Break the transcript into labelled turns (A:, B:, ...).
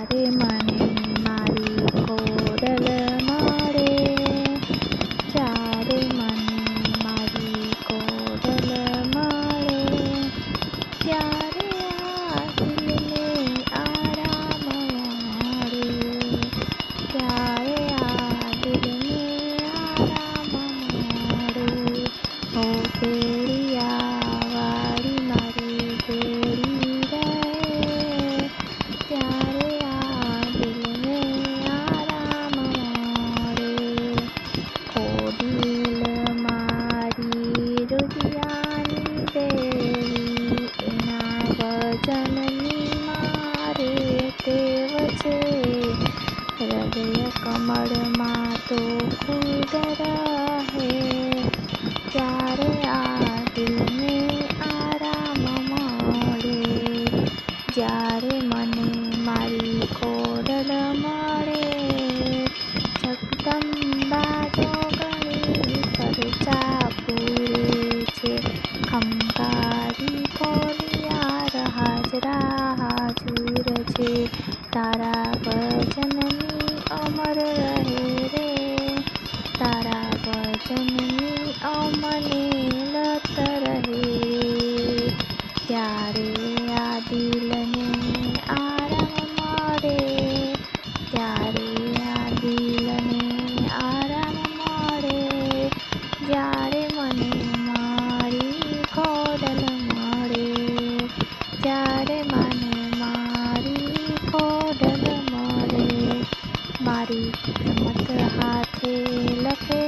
A: ત્યારે મને મારી ખોડલ મળે, જ્યારે મને મારી ખોડલ મળે, ત્યારે આ દિલને આરામ મળે, ત્યારે આ દિલને આરામ મળે. ઓ ભેળિયા વાળી મારી ભેળી રહે, ત્યારે આ દિલને આરામ મળે. ખોડિલ મારી રુધિયાની દેવી, એના વચનની મારે ટેવ છે. હૃદય કમળમાં તો ખુદ રહે, ત્યારે આ દિલને આરામ મળે. જ્યારે મને મારી ખોડલ મળે, જગદંબા જોગણી ખર્ચા પૂરે છે. ખંભાળી ખોડિયાર હાજરા હાજુર છે. તારા વચનની અમર રહે રે, તારા વચનની અમને લત રહે. ત્યારે આ દિલને આરામ મળે, ત્યારે આ દિલને આરામ મળે. જ્યારે મને મારી ખોડલ મળે, જ્યારે મને મારી ખોડલ મળે. મારી કિસ્મત હાથે લખે